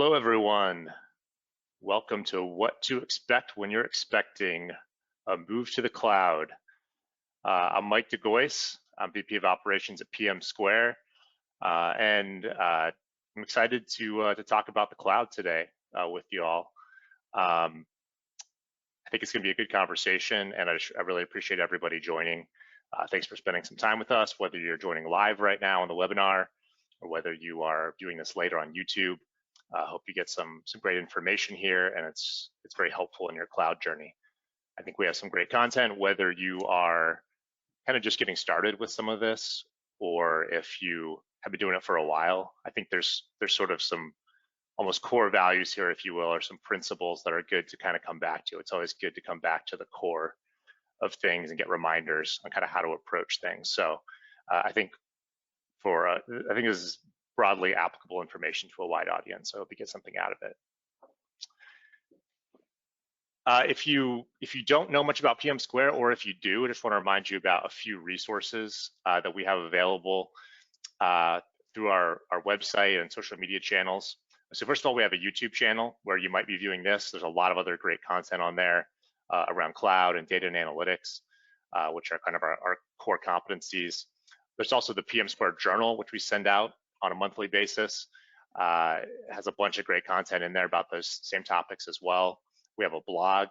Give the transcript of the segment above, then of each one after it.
Hello, everyone. Welcome to What to Expect When You're Expecting a Move to the Cloud. I'm Mike DeGeus. I'm VP of Operations at PMsquare, and I'm excited to talk about the cloud today with you all. I think it's going to be a good conversation, and I really appreciate everybody joining. Thanks for spending some time with us, whether you're joining live right now on the webinar or whether you are viewing this later on YouTube. I hope you get some great information here, and it's very helpful in your cloud journey. I think we have some great content, whether you are kind of just getting started with some of this, or if you have been doing it for a while. I think there's sort of some almost core values here, if you will, or some principles that are good to kind of come back to. It's always good to come back to the core of things and get reminders on kind of how to approach things. So I think this is broadly applicable information to a wide audience. So I hope you get something out of it. If you don't know much about PMsquare, or if you do, I just want to remind you about a few resources that we have available through our website and social media channels. So first of all, we have a YouTube channel where you might be viewing this. There's a lot of other great content on there around cloud and data and analytics, which are kind of our core competencies. There's also the PMsquare journal, which we send out on a monthly basis. It has a bunch of great content in there about those same topics as well. We have a blog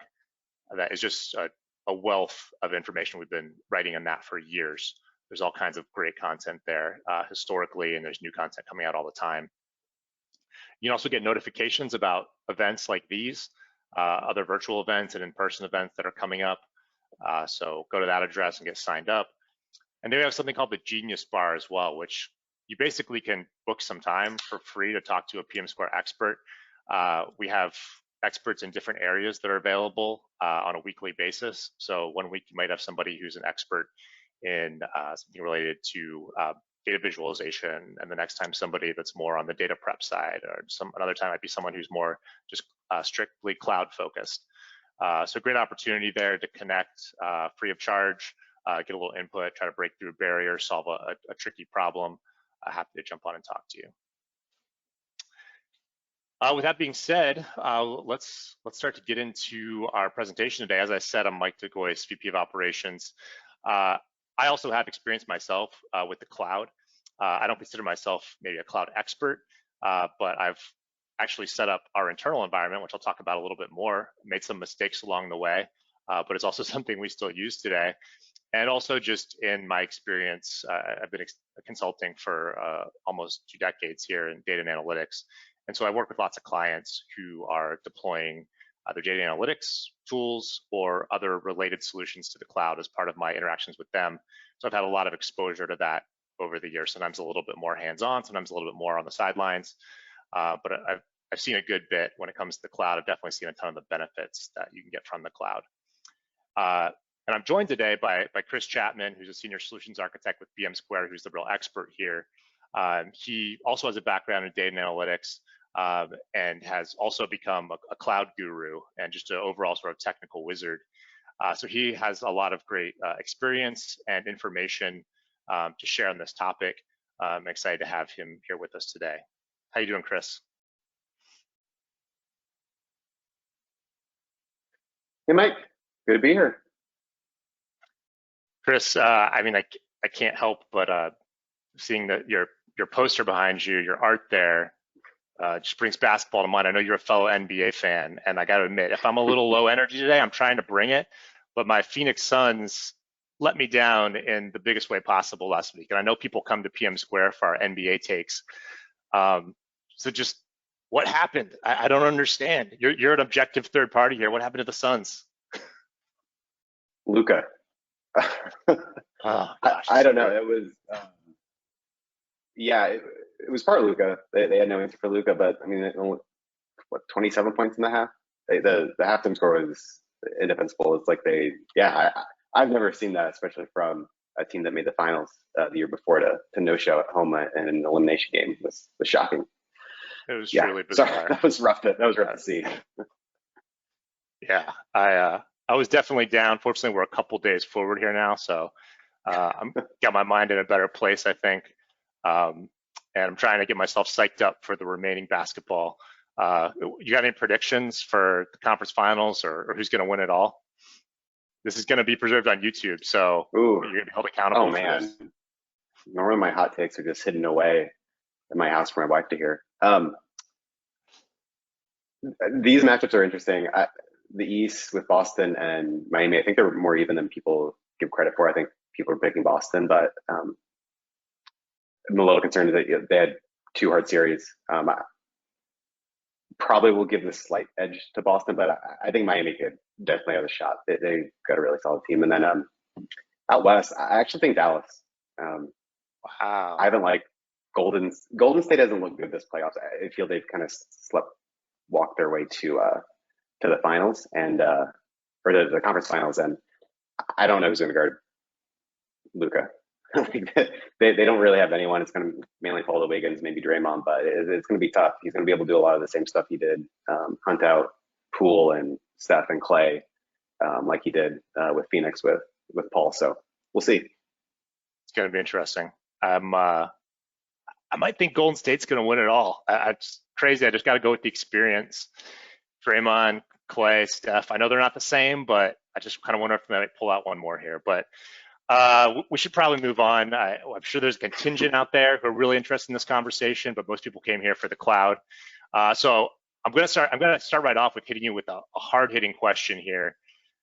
that is just a wealth of information. We've been writing on that for years. There's all kinds of great content there historically, and there's new content coming out all the time. You can also get notifications about events like these, other virtual events and in-person events that are coming up. So go to that address and get signed up. And then we have something called the Genius Bar as well, which you basically can book some time for free to talk to a PMsquare expert. We have experts in different areas that are available on a weekly basis. So one week you might have somebody who's an expert in something related to data visualization, and the next time somebody that's more on the data prep side, or another time might be someone who's more just strictly cloud focused. So great opportunity there to connect free of charge, get a little input, try to break through a barrier, solve a tricky problem. Happy to jump on and talk to you. With that being said, let's start to get into our presentation today. As I said, I'm Mike DeGeus, VP of Operations. I also have experience myself with the cloud. I don't consider myself maybe a cloud expert, but I've actually set up our internal environment, which I'll talk about a little bit more. Made some mistakes along the way, but it's also something we still use today. And also just in my experience, I've been consulting for almost 2 decades here in data and analytics. And so I work with lots of clients who are deploying either data analytics tools or other related solutions to the cloud as part of my interactions with them. So I've had a lot of exposure to that over the years, sometimes a little bit more hands-on, sometimes a little bit more on the sidelines. But I've seen a good bit when it comes to the cloud. I've definitely seen a ton of the benefits that you can get from the cloud. And I'm joined today by Chris Chapman, who's a senior solutions architect with PMsquare, who's the real expert here. He also has a background in data and analytics and has also become a cloud guru and just an overall sort of technical wizard. So he has a lot of great experience and information to share on this topic. I'm excited to have him here with us today. How you doing, Chris? Hey, Mike. Good to be here. Chris, I mean, I can't help but seeing that your poster behind you, your art there, just brings basketball to mind. I know you're a fellow NBA fan, and I got to admit, if I'm a little low energy today, I'm trying to bring it, but my Phoenix Suns let me down in the biggest way possible last week. And I know people come to PMsquare for our NBA takes. So just what happened? I don't understand. You're an objective third party here. What happened to the Suns? Luka. Oh, gosh. I don't know. It was, yeah, it was part of Luka. They had no answer for Luka, but I mean, what, 27 points in the half? The halftime score was indefensible. It's like I've never seen that, especially from a team that made the finals the year before to no show at home in an elimination game. Was shocking. It was truly bizarre. Sorry, that was rough to see. Yeah, I was definitely down. Fortunately, we're a couple days forward here now, so I'm got my mind in a better place, I think. And I'm trying to get myself psyched up for the remaining basketball You got any predictions for the conference finals or who's going to win it all? This is going to be preserved on YouTube, so you're going to be held accountable. Oh man, normally my hot takes are just hidden away in my house for my wife to hear. These matchups are interesting. The East with Boston and Miami, I think they're more even than people give credit for. I think people are picking Boston, but I'm a little concerned that they had 2 hard series. Probably will give the slight edge to Boston, but I think Miami could definitely have a shot. They got a really solid team. And then out West, I actually think Dallas. Wow. I haven't liked Golden State hasn't looked good this playoffs. I feel they've kind of walked their way to the finals and or the conference finals, and I don't know who's going to guard Luka. they don't really have anyone. It's going to mainly fall to Wiggins, maybe Draymond, but it's going to be tough. He's going to be able to do a lot of the same stuff he did, hunt out Poole and Steph and Clay, like he did with Phoenix with Paul. So we'll see. It's going to be interesting. I might think Golden State's going to win it all. It's crazy. I just got to go with the experience. Draymond, Clay, Steph. I know they're not the same, but I just kind of wonder if they might pull out one more here. But we should probably move on. I'm sure there's a contingent out there who are really interested in this conversation, but most people came here for the cloud. So I'm going to start right off with hitting you with a hard-hitting question here.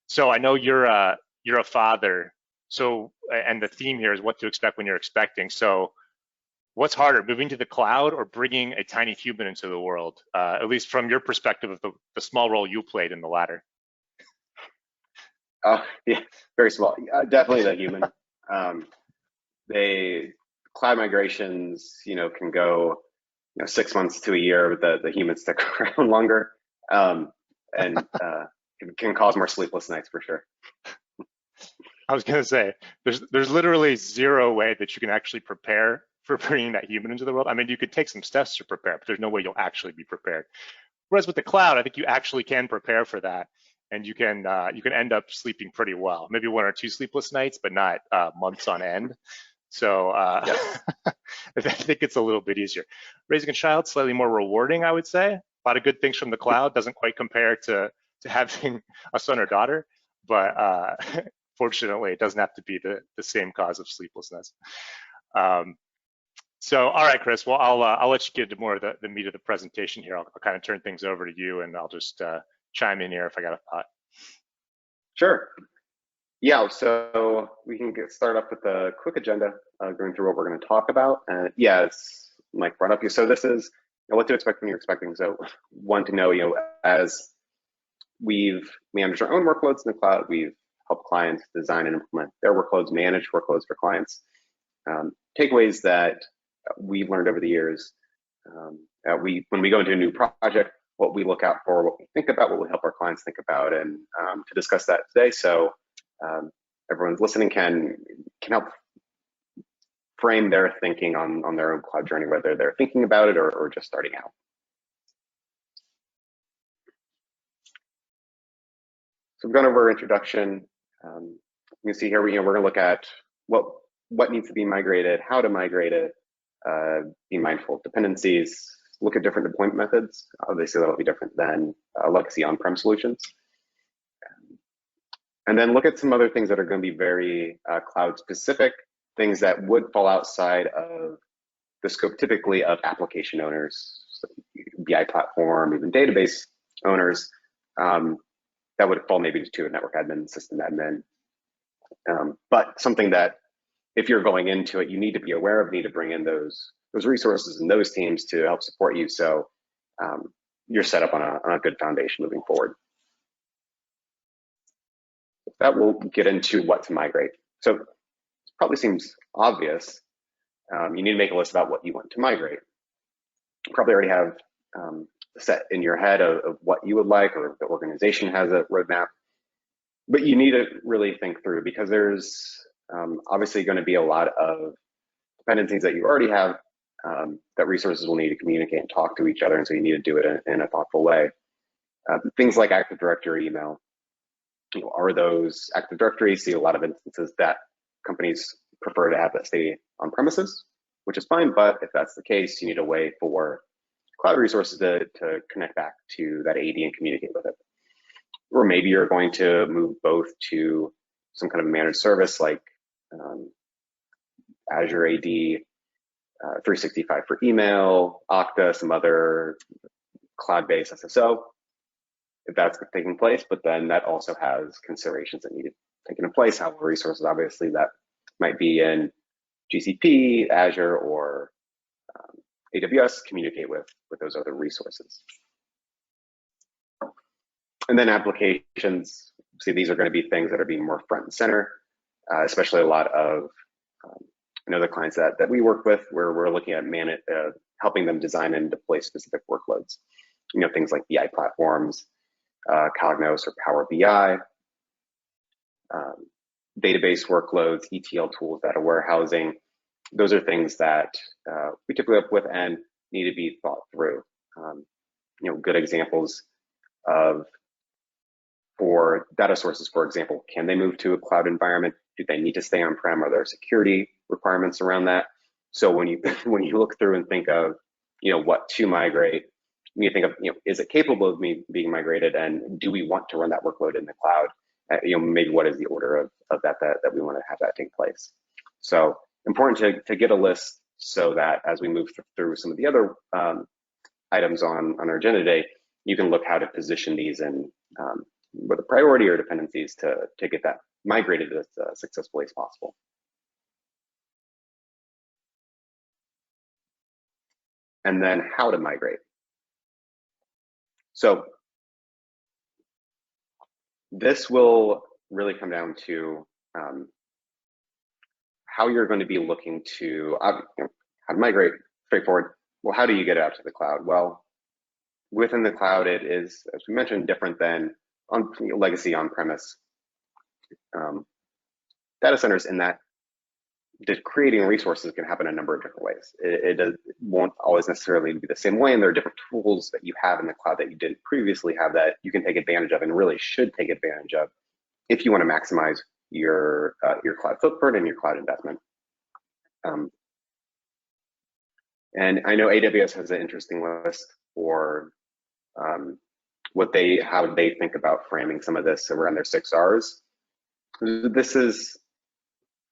So I know you're a father. So and the theme here is what to expect when you're expecting. So what's harder, moving to the cloud or bringing a tiny human into the world? At least from your perspective of the small role you played in the latter. Yeah, very small. Definitely the human. Cloud migrations, can go, 6 months to a year, but the humans stick around longer, and can cause more sleepless nights for sure. I was gonna say, there's literally zero way that you can actually prepare for bringing that human into the world. I mean, you could take some steps to prepare, but there's no way you'll actually be prepared. Whereas with the cloud, I think you actually can prepare for that. And you can end up sleeping pretty well. Maybe 1 or 2 sleepless nights, but not months on end. So I think it's a little bit easier. Raising a child, slightly more rewarding, I would say. A lot of good things from the cloud. Doesn't quite compare to having a son or daughter, but fortunately, it doesn't have to be the same cause of sleeplessness. So, all right, Chris. Well, I'll let you get to more of the meat of the presentation here. I'll kind of turn things over to you, and I'll just chime in here if I got a thought. Sure. Yeah, so we can get started up with a quick agenda, going through what we're going to talk about. Yeah, it's Mike brought up here. So this is what to expect when you're expecting. So one to know, as we've managed our own workloads in the cloud, we've helped clients design and implement their workloads, manage workloads for clients. Takeaways that we've learned over the years. When we go into a new project, what we look out for, what we think about, what we help our clients think about, and to discuss that today, so everyone's listening can help frame their thinking on their own cloud journey, whether they're thinking about it or just starting out. So we've gone over our introduction. You can see here we're going to look at what needs to be migrated, how to migrate it, be mindful of dependencies, look at different deployment methods. Obviously, that'll be different than legacy on-prem solutions. And then look at some other things that are going to be very cloud-specific, things that would fall outside of the scope typically of application owners, so BI platform, even database owners, that would fall maybe to a network admin, system admin. But something that if you're going into it, you need to be aware of, need to bring in those resources and those teams to help support you, so you're set up on a good foundation moving forward. That will get into what to migrate. So it probably seems obvious. You need to make a list about what you want to migrate. You probably already have set in your head of what you would like, or the organization has a roadmap. But you need to really think through, because there's obviously going to be a lot of dependencies that you already have that resources will need to communicate and talk to each other, and so you need to do it in a thoughtful way. Things like Active Directory email. Are those Active Directory? See a lot of instances that companies prefer to have that stay on premises, which is fine, but if that's the case, you need a way for cloud resources to connect back to that AD and communicate with it. Or maybe you're going to move both to some kind of managed service like Azure AD, 365 for email, Okta, some other cloud-based SSO, if that's taking place, but then that also has considerations that need to take into place, how resources obviously that might be in GCP, Azure, or AWS communicate with those other resources. And then applications, see, these are going to be things that are being more front and center, especially a lot of the clients that we work with, where we're looking at helping them design and deploy specific workloads. Things like BI platforms, Cognos or Power BI, database workloads, ETL tools, data warehousing. Those are things that we typically up with and need to be thought through. Good examples of, for data sources, for example, can they move to a cloud environment? Do they need to stay on-prem? Are there security requirements around that? So when you look through and think of what to migrate, you think of is it capable of being migrated, and do we want to run that workload in the cloud? Maybe what is the order of that we want to have that take place? So important to get a list so that as we move through some of the other items on our agenda today, you can look how to position these in with a priority or dependencies to get that migrated as successfully as possible. And then how to migrate. So this will really come down to how you're going to be looking to how to migrate. Straightforward. Well, how do you get it out to the cloud? Well, within the cloud, it is, as we mentioned, different than on legacy on-premise data centers, in that creating resources can happen a number of different ways. It won't always necessarily be the same way, and there are different tools that you have in the cloud that you didn't previously have that you can take advantage of, and really should take advantage of if you want to maximize your cloud footprint and your cloud investment. And I know AWS has an interesting list for how they think about framing some of this around their 6 Rs. This is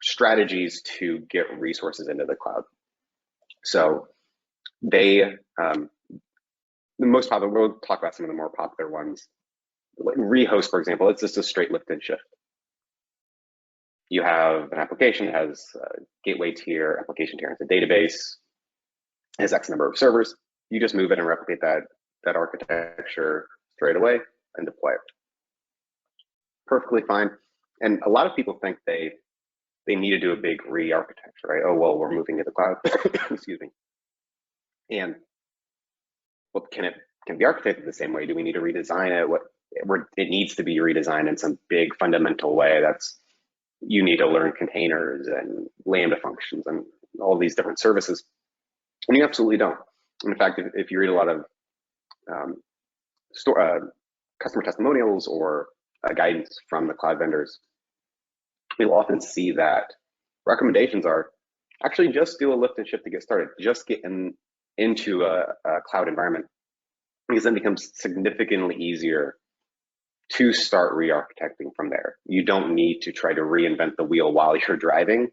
strategies to get resources into the cloud. So the most popular, we'll talk about some of the more popular ones. Like rehost, for example, it's just a straight lift and shift. You have an application that has a gateway tier, application tier, it's a database, has X number of servers. You just move it and replicate that architecture straight away and deploy it. Perfectly fine. And a lot of people think they need to do a big re-architecture, right? Oh, well, we're moving to the cloud. Excuse me. And well, can it be architected the same way? Do we need to redesign it? It needs to be redesigned in some big fundamental way. You need to learn containers and Lambda functions and all these different services. And you absolutely don't. In fact, if you read a lot of customer testimonials or guidance from the cloud vendors, you'll often see that recommendations are actually just do a lift and shift to get started. Just get into a cloud environment, because then it becomes significantly easier to start re-architecting from there. You don't need to try to reinvent the wheel while you're driving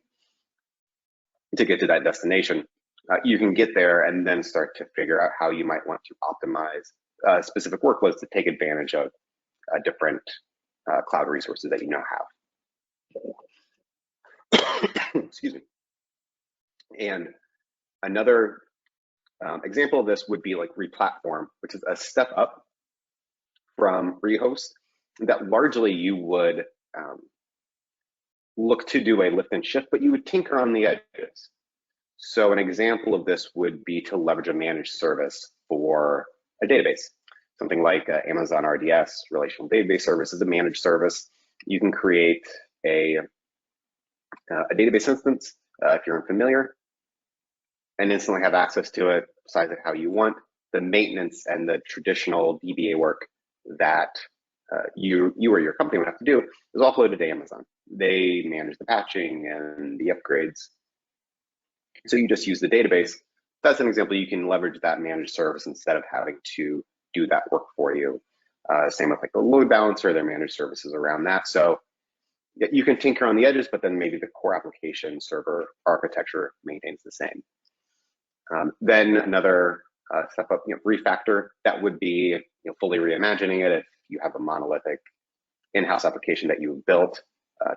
to get to that destination. You can get there and then start to figure out how you might want to optimize specific workloads to take advantage of different cloud resources that you now have. Excuse me. And another example of this would be like replatform, which is a step up from rehost that largely you would look to do a lift and shift, but you would tinker on the edges. So an example of this would be to leverage a managed service for a database. Something like Amazon RDS, Relational Database Service, is a managed service. You can create a database instance if you're unfamiliar, and instantly have access to it, size it how you want. The maintenance and the traditional DBA work that you or your company would have to do is offloaded to Amazon. They manage the patching and the upgrades. So you just use the database that's an example. You can leverage that managed service instead of having to do that work for you. Same with like the load balancer, their managed services around that. So you can tinker on the edges, but then maybe the core application server architecture maintains the same. Then another step up, refactor. That would be fully reimagining it. If you have a monolithic in-house application that you built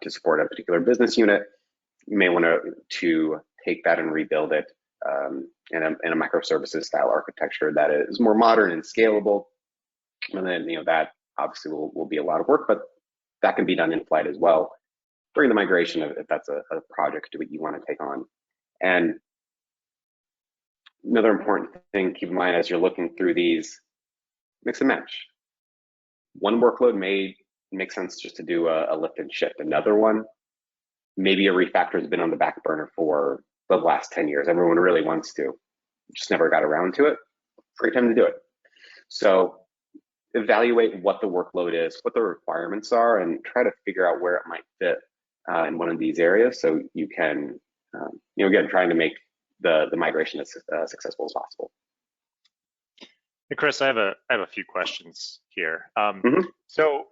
to support a particular business unit, you may want to take that and rebuild it in a microservices style architecture that is more modern and scalable. And then that obviously will be a lot of work, but that can be done in flight as well during the migration if that's a project that you want to take on. And another important thing to keep in mind as you're looking through these, mix and match. One workload may make sense just to do a lift and shift. Another one, maybe a refactor has been on the back burner for the last 10 years. Everyone really wants to, just never got around to it. Great time to do it. So evaluate what the workload is, what the requirements are, and try to figure out where it might fit in one of these areas so you can, again, trying to make the migration as successful as possible. Hey, Chris, I have a few questions here. Mm-hmm. So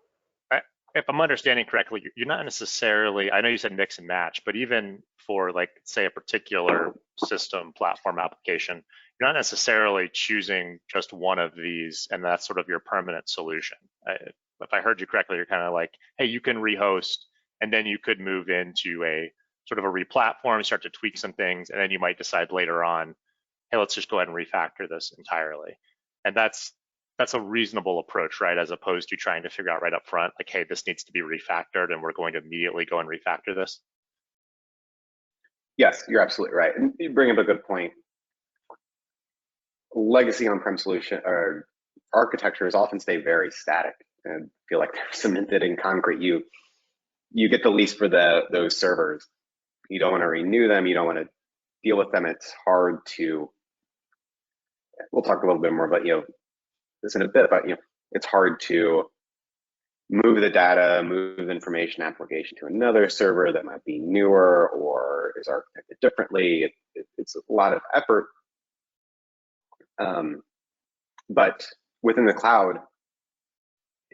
if I'm understanding correctly, you're not necessarily, I know you said mix and match, but even for like, say, a particular system platform application, you're not necessarily choosing just one of these and that's sort of your permanent solution. If I heard you correctly, you're kind of like, hey, you can rehost and then you could move into a sort of a replatform, start to tweak some things, and then you might decide later on, hey, let's just go ahead and refactor this entirely. And that's a reasonable approach, right? As opposed to trying to figure out right up front, like, hey, this needs to be refactored and we're going to immediately go and refactor this. Yes, you're absolutely right. And you bring up a good point. Legacy on-prem solution or architectures often stay very static and feel like they're cemented in concrete. You get the lease for those servers. You don't want to renew them. You don't want to deal with them. It's hard to, we'll talk a little bit more about, this in a bit, but it's hard to move the data, move the information application to another server that might be newer or is architected differently. It's a lot of effort. But within the cloud,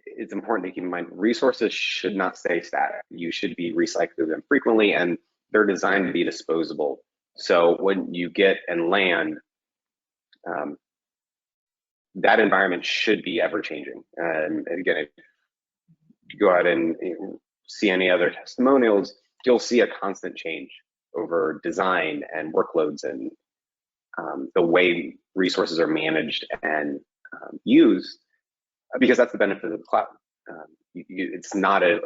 it's important to keep in mind resources should not stay static. You should be recycling them frequently, and they're designed to be disposable. So when you get and land, that environment should be ever changing. And again, if you go out and see any other testimonials, you'll see a constant change over design and workloads and the way resources are managed and used, because that's the benefit of the cloud. It's not a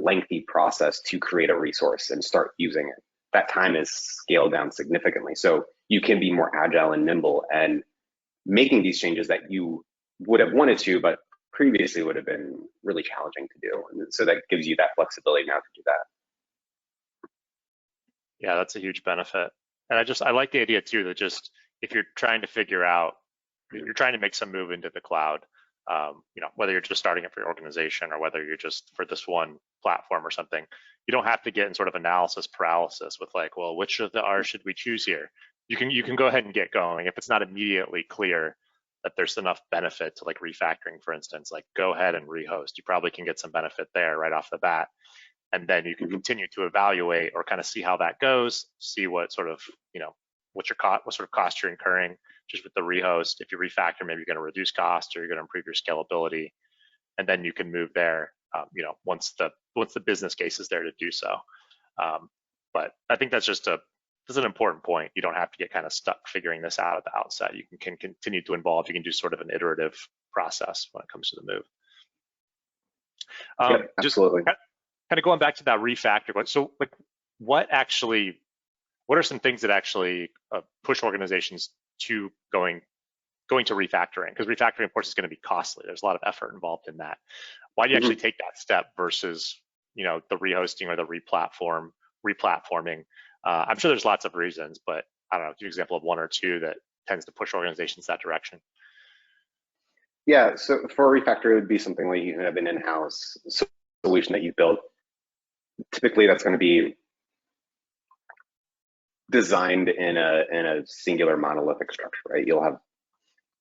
lengthy process to create a resource and start using it. That time is scaled down significantly. So you can be more agile and nimble and making these changes that you would have wanted to, but previously would have been really challenging to do. And so that gives you that flexibility now to do that. Yeah, that's a huge benefit. And I like the idea too that just if you're trying to figure out, you're trying to make some move into the cloud, whether you're just starting it for your organization or whether you're just for this one platform or something, you don't have to get in sort of analysis paralysis with like, well, which of the R's should we choose here? You can go ahead and get going. If it's not immediately clear that there's enough benefit to like refactoring, for instance, like go ahead and rehost. You probably can get some benefit there right off the bat. And then you can continue to evaluate or kind of see how that goes, see what sort of, what sort of cost you're incurring just with the rehost. If you refactor, maybe you're going to reduce costs or you're going to improve your scalability. And then you can move there, once the business case is there to do so. But I think that's an important point. You don't have to get kind of stuck figuring this out at the outset. You can continue to involve. You can do sort of an iterative process when it comes to the move. Yeah, absolutely. Just kind of going back to that refactor. So, like, what are some things that actually push organizations to going to refactoring? Because refactoring, of course, is going to be costly. There's a lot of effort involved in that. Why do you actually take that step versus, the rehosting or the replatforming? I'm sure there's lots of reasons, but I don't know, give an example of one or two that tends to push organizations that direction. Yeah, so for a refactor, it would be something like you have an in-house solution that you built. Typically, that's going to be designed in a singular monolithic structure, right? You'll have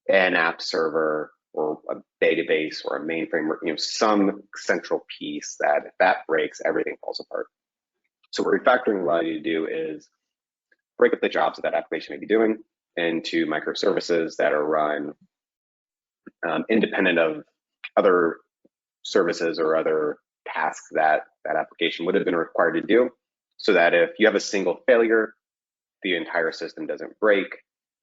an app server or a database or a mainframe, or some central piece that if that breaks, everything falls apart. So what refactoring allows you to do is break up the jobs that that application may be doing into microservices that are run independent of other services or other tasks that that application would have been required to do, so that if you have a single failure, the entire system doesn't break.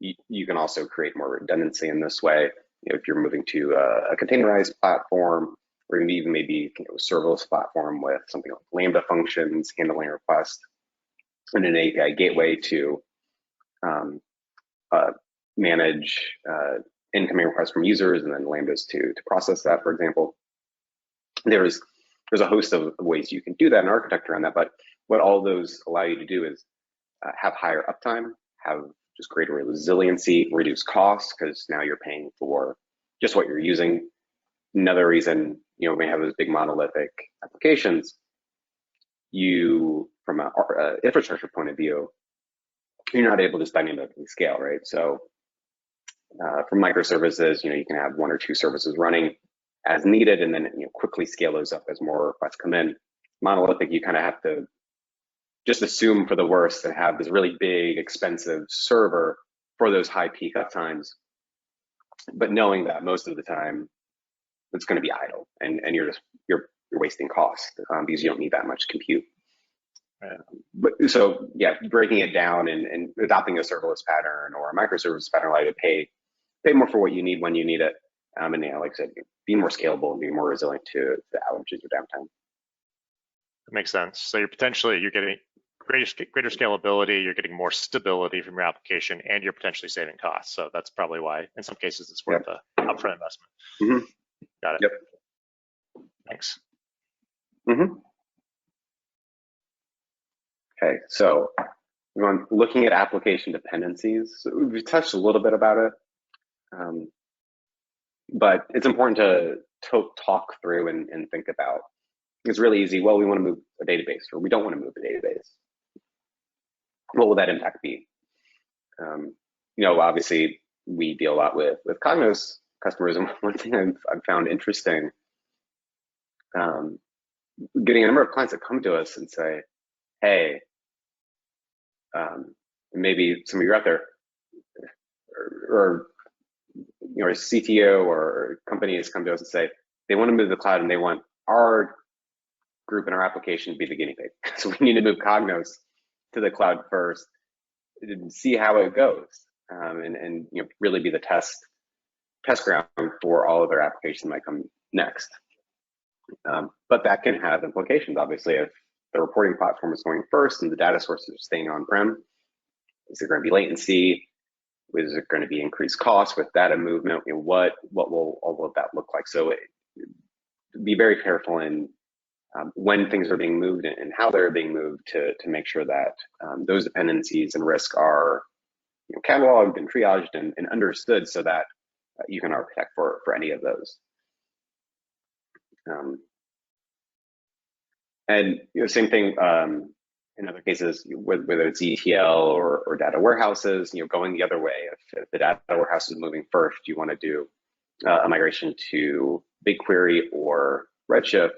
You can also create more redundancy in this way. If you're moving to a containerized platform, or even maybe a serverless platform with something like Lambda functions, handling requests, and an API gateway to manage incoming requests from users, and then Lambdas to process that, for example. There's a host of ways you can do that in architecture on that, but what all those allow you to do is have higher uptime, have just greater resiliency, reduce costs, because now you're paying for just what you're using. Another reason, when we have those big monolithic applications, you, from an infrastructure point of view, you're not able to just dynamically scale, right? So for microservices, you can have one or two services running as needed, and then quickly scale those up as more requests come in. Monolithic, you kind of have to just assume for the worst and have this really big, expensive server for those high peak uptimes, but knowing that most of the time it's going to be idle, and you're wasting cost because you don't need that much compute. But so yeah, breaking it down and adopting a serverless pattern or a microservice pattern allow you to pay more for what you need when you need it, and like I said, be more scalable and be more resilient to the outages or downtime. That makes sense. So you're getting greater scalability, you're getting more stability from your application, and you're potentially saving costs. So that's probably why, in some cases, it's worth the upfront investment. Mm-hmm. Got it. Yep. Thanks. Mm-hmm. Okay, so looking at application dependencies. So we touched a little bit about it, but it's important to talk through and think about. It's really easy. Well, we want to move a database, or we don't want to move a database. What will that impact be? Obviously, we deal a lot with Cognos customers, and one thing I've found interesting, getting a number of clients that come to us and say, "Hey, maybe some of you out there, or a CTO or companies come to us and say they want to move to the cloud and they want our group in our application to be the guinea pig. So we need to move Cognos to the cloud first and see how it goes, and really be the test ground for all of their applications that might come next. But that can have implications, obviously, if the reporting platform is going first and the data sources are staying on-prem. Is there going to be latency? Is it going to be increased cost with data movement? What will all of that look like? So be very careful in when things are being moved and how they're being moved to make sure that those dependencies and risk are cataloged and triaged and understood, so that you can architect for any of those. And same thing in other cases, whether it's ETL or data warehouses, going the other way. If the data warehouse is moving first, you want to do a migration to BigQuery or Redshift,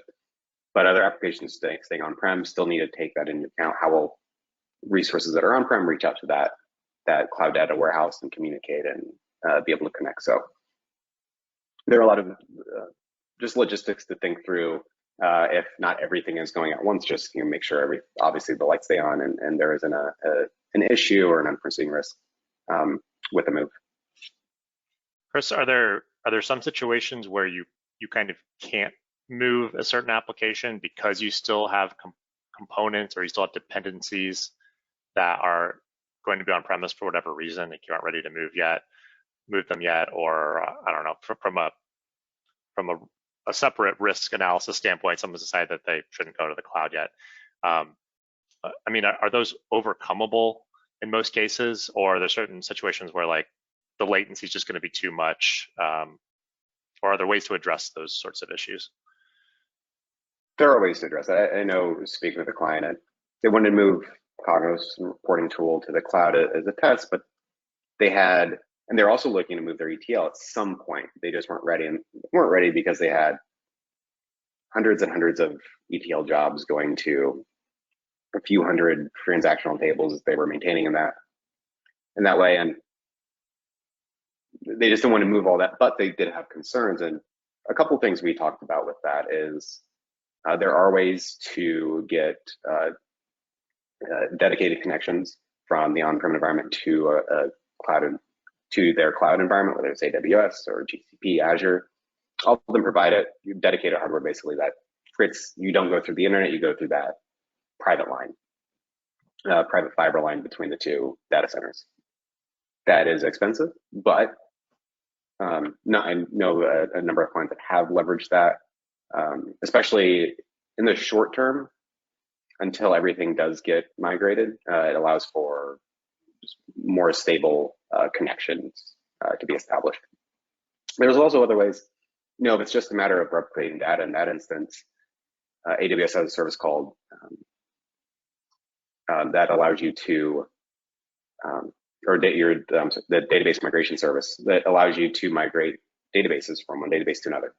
but other applications staying on-prem still need to take that into account. How will resources that are on-prem reach out to that cloud data warehouse and communicate and be able to connect? So there are a lot of just logistics to think through. If not everything is going at once, just make sure obviously the lights stay on and there isn't an issue or an unforeseen risk with the move. Chris, are there some situations where you kind of can't move a certain application because you still have components or you still have dependencies that are going to be on premise for whatever reason, like you aren't ready to move them yet, or I don't know, from a separate risk analysis standpoint, someone's decided that they shouldn't go to the cloud yet. I mean, are those overcomable in most cases, or are there certain situations where like the latency is just going to be too much, or are there ways to address those sorts of issues? There are ways to address that. I know, speaking with a client, they wanted to move Cognos reporting tool to the cloud as a test, but and they're also looking to move their ETL at some point. They just weren't ready, and weren't ready because they had hundreds and hundreds of ETL jobs going to a few hundred transactional tables they were maintaining in that way, and they just didn't want to move all that. But they did have concerns, and a couple things we talked about with that is there are ways to get dedicated connections from the on-prem environment to a cloud, to their cloud environment, whether it's AWS or GCP, Azure. All of them provide it. You dedicated hardware basically that creates, you don't go through the internet, you go through that private line, private fiber line between the two data centers. That is expensive, but I know a number of clients that have leveraged that, especially in the short term until everything does get migrated. It allows for more stable connections to be established. There's also other ways. If it's just a matter of replicating data in that instance, AWS has a service called that allows you to, the database migration service that allows you to migrate databases from one database to another.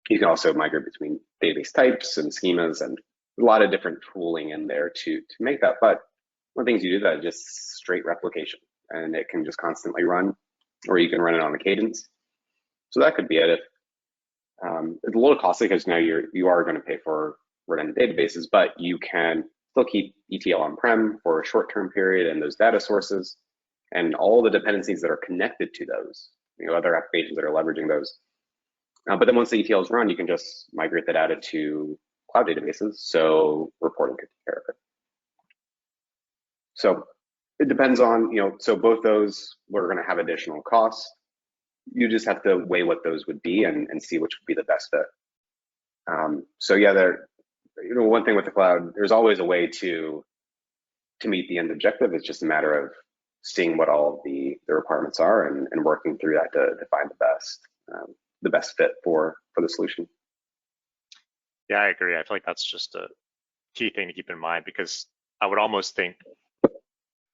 You can also migrate between database types and schemas, and a lot of different tooling in there to make that. But one of the things you do that is just straight replication, and it can just constantly run, or you can run it on a cadence. So that could be it. It's a little costly because now you are going to pay for redundant databases, but you can still keep ETL on-prem for a short-term period and those data sources and all the dependencies that are connected to those, other applications that are leveraging those. But then once the ETL is run, you can just migrate the data to cloud databases, so reporting could take care of it. So it depends on, so both those we're going to have additional costs. You just have to weigh what those would be and see which would be the best fit. So yeah, one thing with the cloud, there's always a way to meet the end objective. It's just a matter of seeing what all of the requirements are and working through that to find the best fit for the solution. Yeah, I agree. I feel like that's just a key thing to keep in mind, because I would almost think, I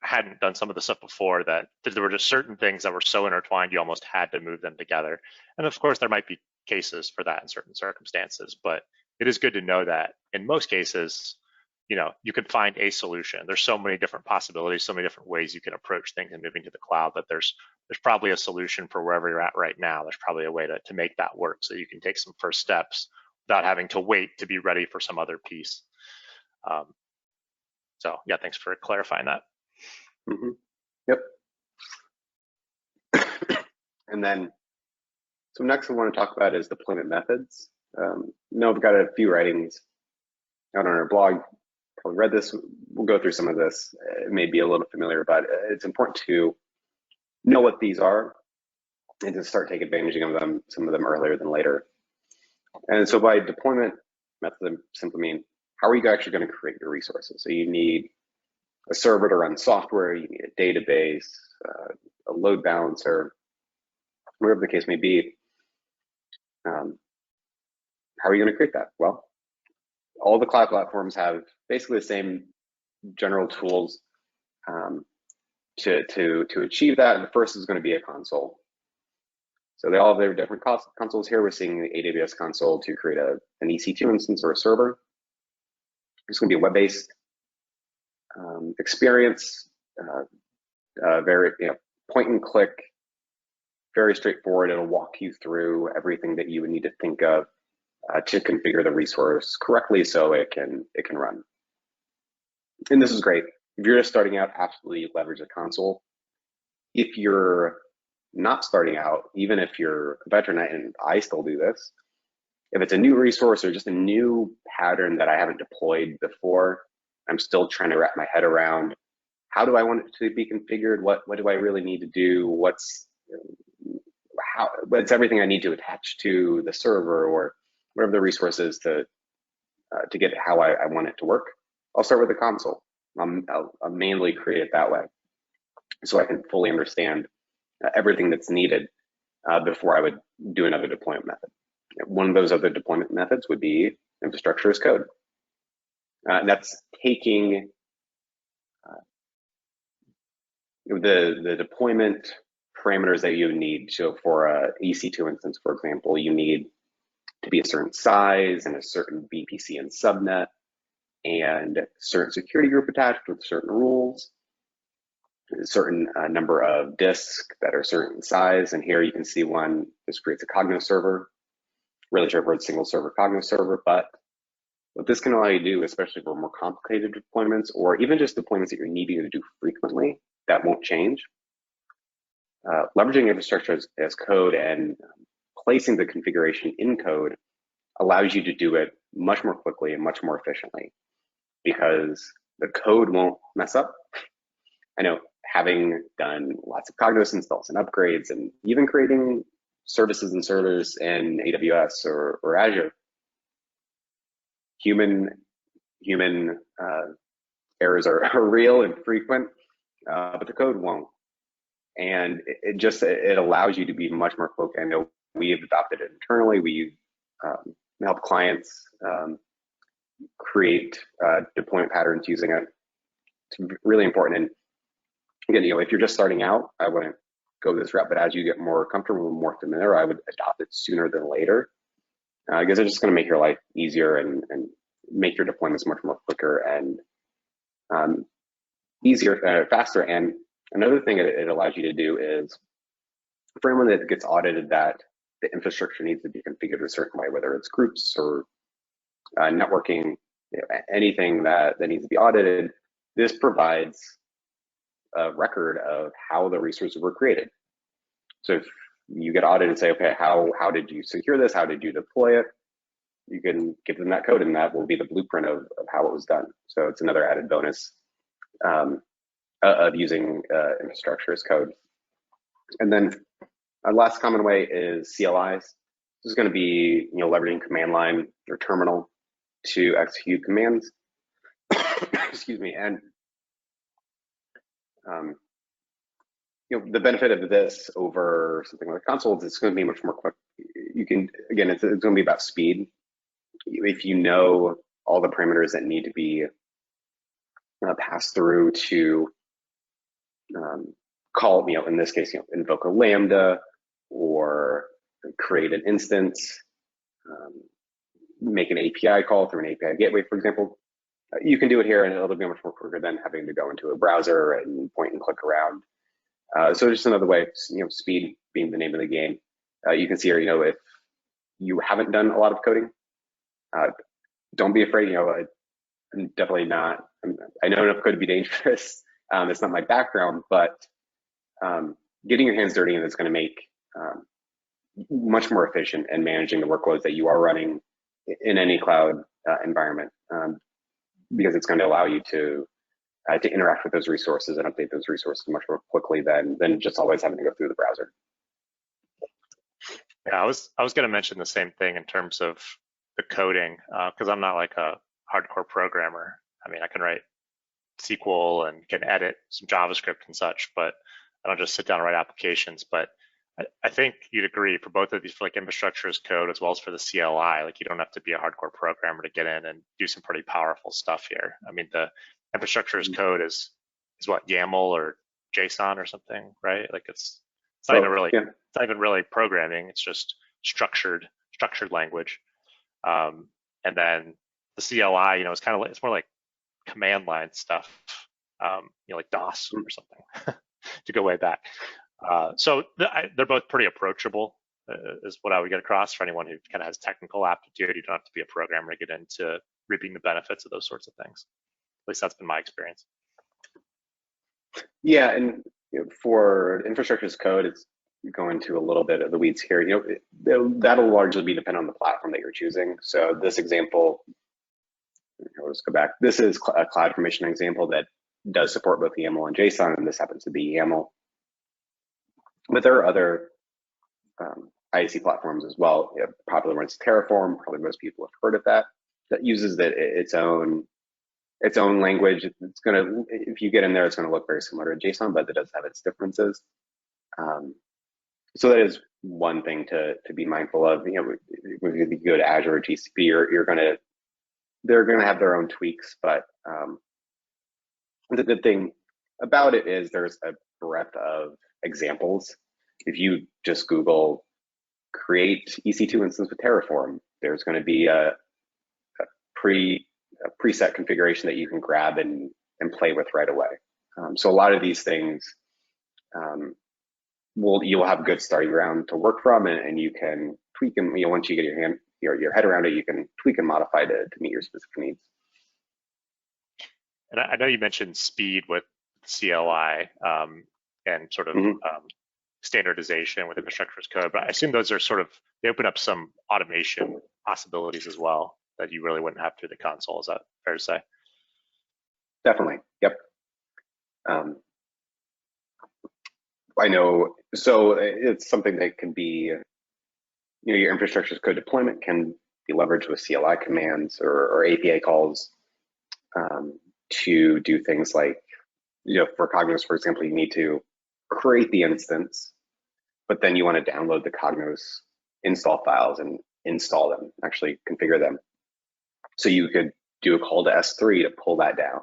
hadn't done some of the stuff before, that there were just certain things that were so intertwined you almost had to move them together. And of course there might be cases for that in certain circumstances, but it is good to know that in most cases, you could find a solution. There's so many different possibilities, so many different ways you can approach things and moving to the cloud, that there's probably a solution for wherever you're at right now. There's probably a way to make that work so you can take some first steps without having to wait to be ready for some other piece. So yeah, thanks for clarifying that. Mm-hmm. Yep. And then, so next I want to talk about is deployment methods. We've got a few writings out on our blog. Probably read this. We'll go through some of this. It may be a little familiar, but it's important to know what these are and to start taking advantage of them, some of them earlier than later. And so by deployment method, simply mean, how are you actually going to create your resources? So you need a server to run software, you need a database, a load balancer, whatever the case may be. How are you going to create that? Well, all the cloud platforms have basically the same general tools to achieve that. And the first is going to be a console. So they all have their different consoles here. We're seeing the AWS console to create an EC2 instance or a server. It's going to be a web-based experience, very point and click, very straightforward. It'll walk you through everything that you would need to think of to configure the resource correctly so it can run. And this is great. If you're just starting out, absolutely leverage the console. If you're not starting out, even if you're a veteran, and I still do this, if it's a new resource or just a new pattern that I haven't deployed before, I'm still trying to wrap my head around, how do I want it to be configured? What do I really need to do? What's everything I need to attach to the server or whatever the resource is to get how I want it to work. I'll start with the console. I'll mainly create it that way so I can fully understand everything that's needed before I would do another deployment method. One of those other deployment methods would be infrastructure as code. And that's taking the deployment parameters that you need. So for a EC2 instance, for example, you need to be a certain size and a certain VPC and subnet and certain security group attached with certain rules, a certain number of disks that are certain size. And here you can see one, this creates a Cognos server, really straightforward single server Cognos server. But what this can allow you to do, especially for more complicated deployments, or even just deployments that you're needing to do frequently, that won't change. Leveraging infrastructure as code and placing the configuration in code allows you to do it much more quickly and much more efficiently because the code won't mess up. I know, having done lots of Cognos installs and upgrades and even creating services and servers in AWS or Azure, human errors are real and frequent, but the code won't. And it allows you to be much more quick. I know we've adopted it internally. We help clients create deployment patterns using it. It's really important. And again, if you're just starting out, I wouldn't go this route. But as you get more comfortable and more familiar, I would adopt it sooner than later, because it's just going to make your life easier and make your deployments much more quicker and easier, faster. And another thing it allows you to do is, for anyone that gets audited, that the infrastructure needs to be configured a certain way, whether it's groups or networking, anything that needs to be audited, this provides a record of how the resources were created. So if you get audited and say, okay, how did you secure this? How did you deploy it? You can give them that code, and that will be the blueprint of how it was done. So it's another added bonus of using infrastructure as code. And then our last common way is CLIs. This is going to be leveraging command line or terminal to execute commands. Excuse me. And the benefit of this over something like console is it's going to be much more quick. You can, again, it's going to be about speed. If you know all the parameters that need to be passed through to call, in this case, invoke a Lambda or create an instance, make an API call through an API gateway, for example, you can do it here, and it'll be much more quicker than having to go into a browser and point and click around. So just another way, speed being the name of the game. You can see here, if you haven't done a lot of coding, don't be afraid. I'm definitely not. I know enough code to be dangerous. It's not my background, but getting your hands dirty, and it's going to make much more efficient in managing the workloads that you are running in any cloud environment, because it's going to allow you to interact with those resources and update those resources much more quickly than just always having to go through the browser. Yeah, I was going to mention the same thing in terms of the coding, because I'm not like a hardcore programmer. I mean, I can write SQL and can edit some JavaScript and such, but I don't just sit down and write applications. But I think you'd agree for both of these, for like infrastructure as code as well as for the CLI, like you don't have to be a hardcore programmer to get in and do some pretty powerful stuff here. I mean, the infrastructure as code is what, YAML or JSON or something, right? Like it's not even really, it's not even really programming. It's just structured language. And then the CLI, it's kind of like, it's more like command line stuff, like DOS or something to go way back. So they're both pretty approachable, is what I would get across for anyone who kind of has technical aptitude. You don't have to be a programmer to get into reaping the benefits of those sorts of things. At least that's been my experience. Yeah, and for infrastructure as code, it's going to a little bit of the weeds here. That'll largely be dependent on the platform that you're choosing. So this example, let's go back. This is a CloudFormation example that does support both YAML and JSON, and this happens to be YAML. But there are other IAC platforms as well. Popular ones, Terraform. Probably most people have heard of that. That uses its own language. It's gonna, if you get in there, it's gonna look very similar to JSON, but it does have its differences. So that is one thing to be mindful of. When you go to Azure or GCP, they're gonna have their own tweaks, but the good thing about it is there's a breadth of examples. If you just Google create EC2 instance with Terraform, there's going to be a preset configuration that you can grab and play with right away. So a lot of these things you'll have a good starting ground to work from, and you can tweak them. Once you get your head around it, you can tweak and modify to meet your specific needs. And I know you mentioned speed with CLI and sort of standardization with infrastructure as code, but I assume those are they open up some automation possibilities as well that you really wouldn't have through the console. Is that fair to say? Definitely. Yep. I know. So it's something that can be, your infrastructure as code deployment can be leveraged with CLI commands or API calls to do things like, for Cognos, for example, you need to create the instance, but then you want to download the Cognos install files and install them, actually configure them. So you could do a call to S3 to pull that down,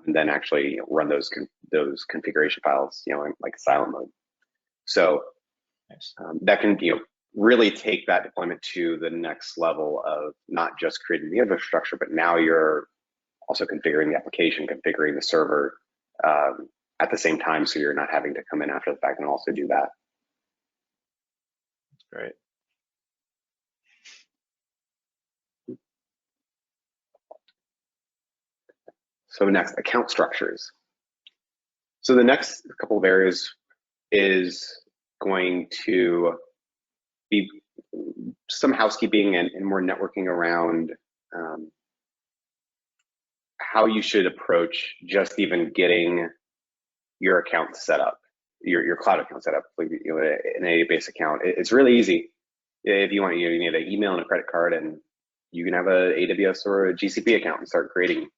and then actually run those configuration files, in like silent mode. So that can really take that deployment to the next level of not just creating the infrastructure, but now you're also configuring the application, configuring the server at the same time, so you're not having to come in after the fact and also do that. That's great. So next, account structures. So the next couple of areas is going to be some housekeeping and more networking around how you should approach just even getting your account set up, your cloud account set up, like, an AWS account. It's really easy. If you want, you need an email and a credit card, and you can have a AWS or a GCP account and start creating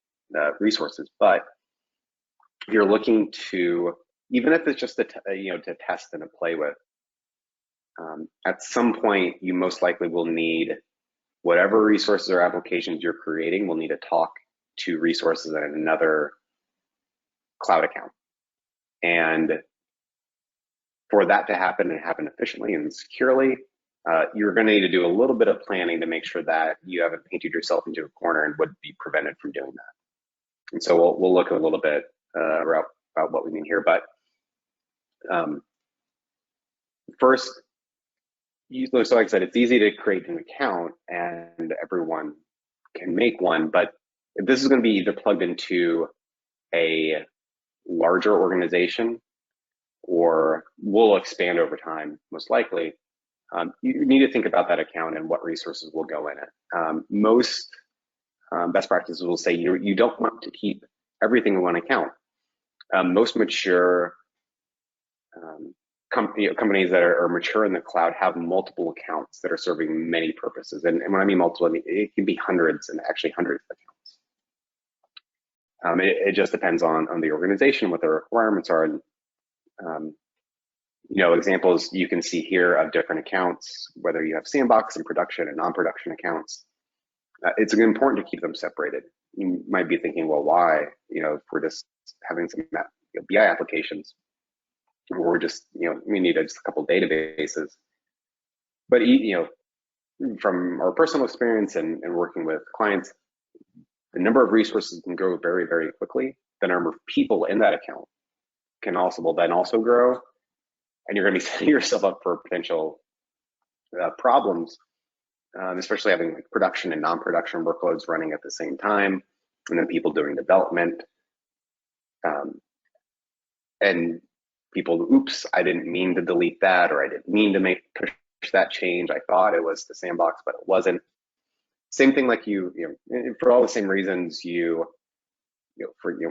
resources. But if you're looking to, even if it's just to test and to play with, at some point you most likely will need whatever resources or applications you're creating will need to talk to resources in another cloud account. And for that to happen and happen efficiently and securely, you're going to need to do a little bit of planning to make sure that you haven't painted yourself into a corner and would be prevented from doing that. And so we'll look a little bit about what we mean here. But first, so like I said, it's easy to create an account and everyone can make one, but if this is going to be either plugged into a larger organization or will expand over time, most likely, you need to think about that account and what resources will go in it. Most best practices will say you don't want to keep everything in one account. Most mature companies that are mature in the cloud have multiple accounts that are serving many purposes. And when I mean multiple, I mean, it can be hundreds and actually hundreds of accounts. It just depends on the organization, what their requirements are. And, examples you can see here of different accounts, whether you have sandbox and production and non-production accounts. It's important to keep them separated. You might be thinking, well, why? If we're just having some BI applications, or we're just, we need just a couple of databases. But, from our personal experience and working with clients, the number of resources can grow very, very quickly. The number of people in that account will then also grow. And you're going to be setting yourself up for potential problems, especially having like production and non-production workloads running at the same time, and then people doing development. And people, oops, I didn't mean to delete that, or I didn't mean to push that change. I thought it was the sandbox, but it wasn't. Same thing, like for all the same reasons you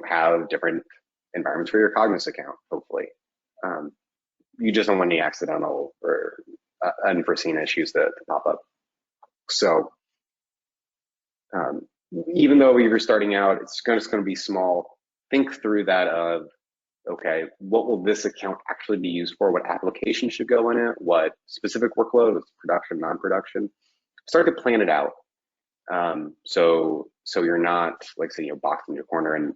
have different environments for your Cognos account, hopefully. You just don't want any accidental or unforeseen issues to pop up. So even though you're starting out, it's just going to be small. Think through that of, okay, what will this account actually be used for? What application should go in it? What specific workload? What's production, non-production? Start to plan it out. So you're not, like, say, boxed in your corner and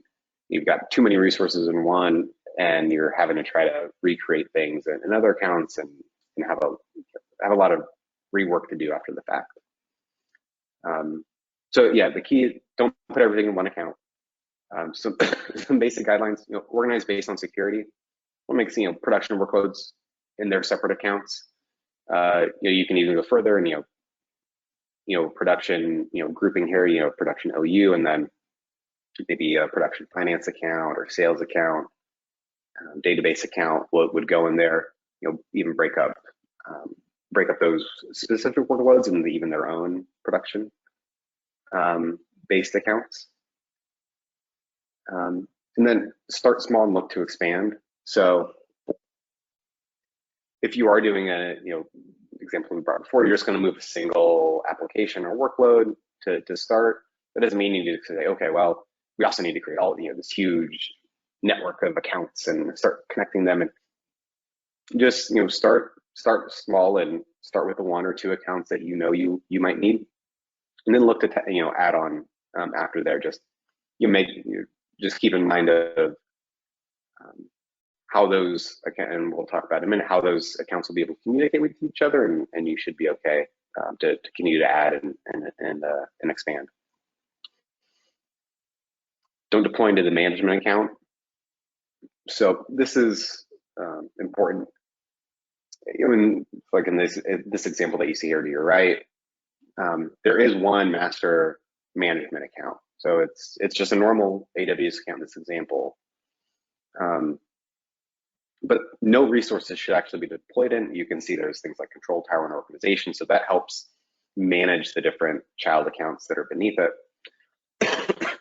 you've got too many resources in one and you're having to try to recreate things in other accounts and have a lot of rework to do after the fact. So yeah, the key is don't put everything in one account. Some basic guidelines, organize based on security. What makes production workloads in their separate accounts. You can even go further and production grouping here, production OU, and then maybe a production finance account or sales account, database account would go in there. Even break up those specific workloads and even their own production based accounts. And then start small and look to expand. So if you are doing a example we brought before, you're just going to move a single application or workload to start. That doesn't mean you need to say, okay, well, we also need to create all this huge network of accounts and start connecting them, and just start small and start with the 1 or 2 accounts that you might need, and then look to add on after there. Just just keep in mind of how those, and we'll talk about in a minute, how those accounts will be able to communicate with each other, and you should be okay to continue to add and expand. Don't deploy into the management account. So this is important. Like in this example that you see here to your right, there is one master management account. So it's just a normal AWS account in this example. But no resources should actually be deployed in. You can see there's things like control tower and organization. So that helps manage the different child accounts that are beneath it.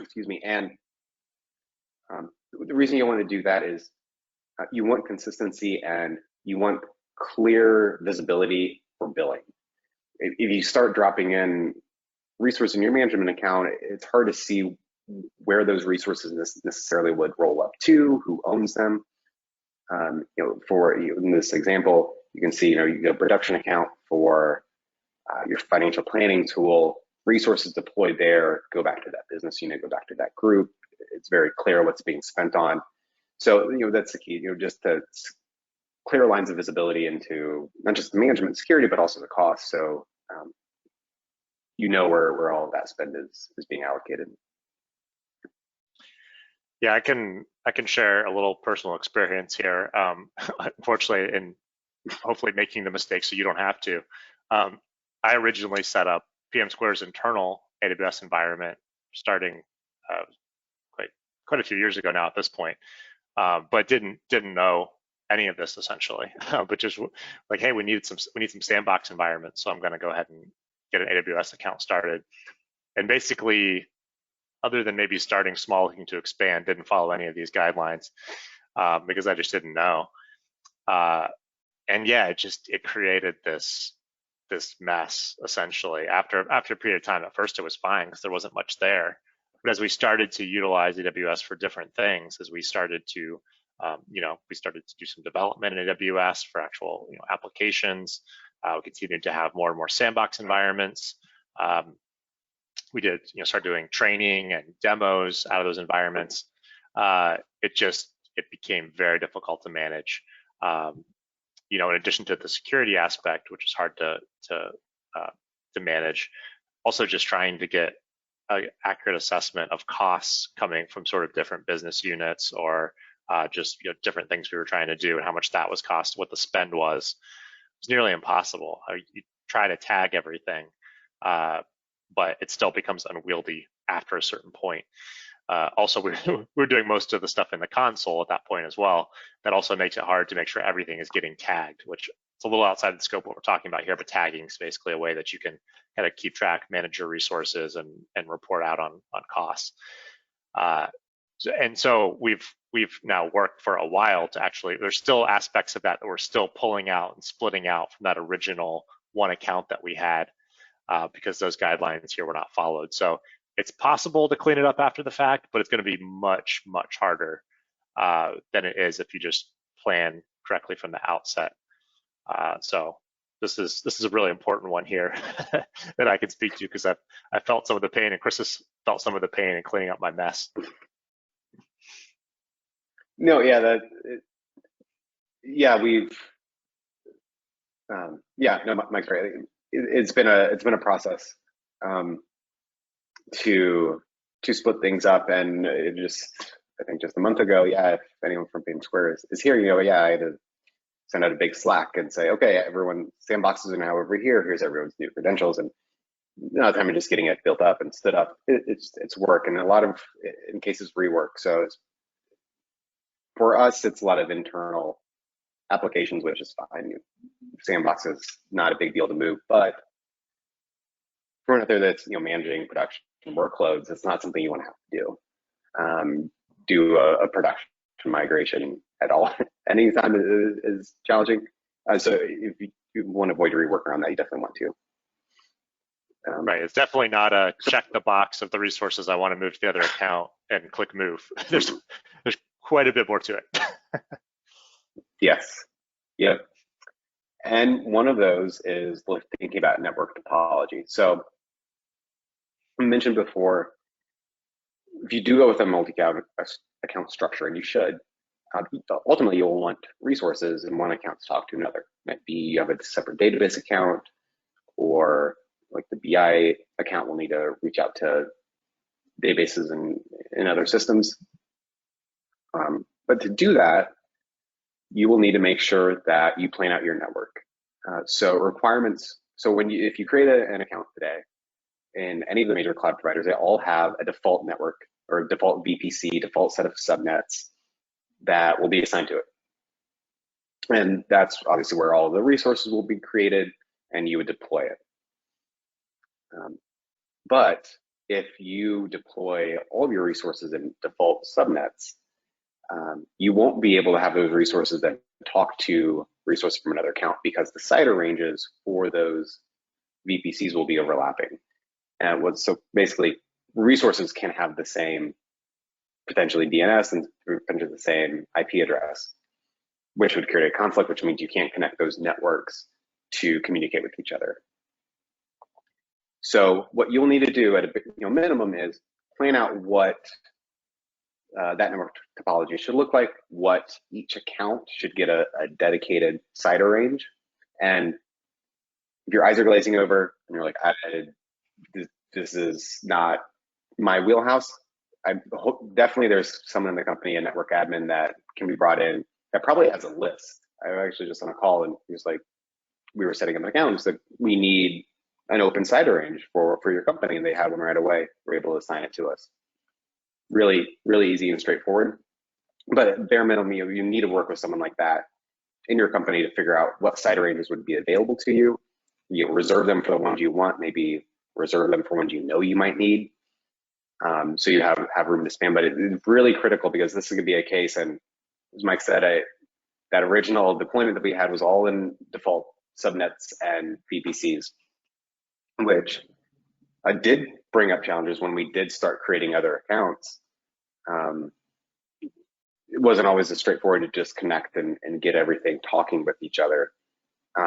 Excuse me. And the reason you want to do that is you want consistency and you want clear visibility for billing. If you start dropping in resources in your management account, it's hard to see where those resources necessarily would roll up to, who owns them. In this example, you can see, you get a production account for your financial planning tool, resources deployed there, go back to that business unit, go back to that group. It's very clear what's being spent on. So, that's the key, just to clear lines of visibility into not just the management security, but also the cost. So, where all of that spend is being allocated. Yeah, I can share a little personal experience here. Unfortunately, and hopefully making the mistake so you don't have to. I originally set up PMsquare's internal AWS environment starting quite a few years ago now at this point, but didn't know any of this essentially. But just like, hey, we need some sandbox environments, so I'm going to go ahead and get an AWS account started, and basically, other than maybe starting small looking to expand, didn't follow any of these guidelines because I just didn't know. And yeah, it created this mess essentially. After a period of time, at first it was fine because there wasn't much there. But as we started to utilize AWS for different things, as we started to do some development in AWS for actual applications, we continued to have more and more sandbox environments. We did start doing training and demos out of those environments. It became very difficult to manage. In addition to the security aspect, which is hard to manage, also just trying to get an accurate assessment of costs coming from sort of different business units or just different things we were trying to do and how much that was cost, what the spend was. It was nearly impossible. You try to tag everything, but it still becomes unwieldy after a certain point. Also, we're doing most of the stuff in the console at that point as well. That also makes it hard to make sure everything is getting tagged, which it's a little outside the scope of what we're talking about here, but tagging is basically a way that you can kind of keep track, manage your resources, and report out on costs. And so we've now worked for a while to actually, there's still aspects of that we're still pulling out and splitting out from that original one account that we had because those guidelines here were not followed. So it's possible to clean it up after the fact, but it's going to be much, much harder than it is if you just plan correctly from the outset. So this is a really important one here that I can speak to because I felt some of the pain, and Chris has felt some of the pain in cleaning up my mess. No, yeah, yeah, we've, yeah, no, Mike's right. It's been a process to split things up, and it just, I think just a month ago, yeah, if anyone from PMsquare is here, yeah, I had to send out a big Slack and say, okay, everyone, sandboxes are now over here. Here's everyone's new credentials, and now time of just getting it built up and stood up. It's work, and a lot of, in cases, rework. So for us, it's a lot of internal applications, which is fine. Sandbox is not a big deal to move, but for anyone out there that's managing production workloads, it's not something you want to have to do a production migration at all. Anytime is challenging. So if you want to avoid rework around that, you definitely want to. Right, it's definitely not a check the box of the resources I want to move to the other account and click move. There's quite a bit more to it. Yes. Yep. And one of those is thinking about network topology. So I mentioned before, if you do go with a multi-account structure, and you should, ultimately you'll want resources in one account to talk to another. Might be you have a separate database account, or like the BI account will need to reach out to databases in other systems. But to do that, you will need to make sure that you plan out your network. So requirements. So if you create an account today in any of the major cloud providers, they all have a default network or a default VPC, default set of subnets that will be assigned to it. And that's obviously where all of the resources will be created, and you would deploy it. But if you deploy all of your resources in default subnets, you won't be able to have those resources that talk to resources from another account, because the CIDR ranges for those VPCs will be overlapping. And so basically, resources can have the same, potentially DNS and potentially the same IP address, which would create a conflict, which means you can't connect those networks to communicate with each other. So what you'll need to do at a minimum is plan out what that network topology should look like, what each account should get a dedicated CIDR range. And if your eyes are glazing over and you're like, this is not my wheelhouse, I hope definitely there's someone in the company, a network admin, that can be brought in that probably has a list. I was actually just on a call, and he was like, we were setting up an account, and said, we need an open CIDR range for your company, and they had one right away. We're able to assign it to us. Really, really easy and straightforward. But at bare minimum, you need to work with someone like that in your company to figure out what CIDR ranges would be available to you. You reserve them for the ones you want, maybe reserve them for ones you know you might need. So you have room to span. But it's really critical, because this is going to be a case, and as Mike said, that original deployment that we had was all in default subnets and VPCs, which did bring up challenges when we did start creating other accounts. It wasn't always as straightforward to just connect and get everything talking with each other,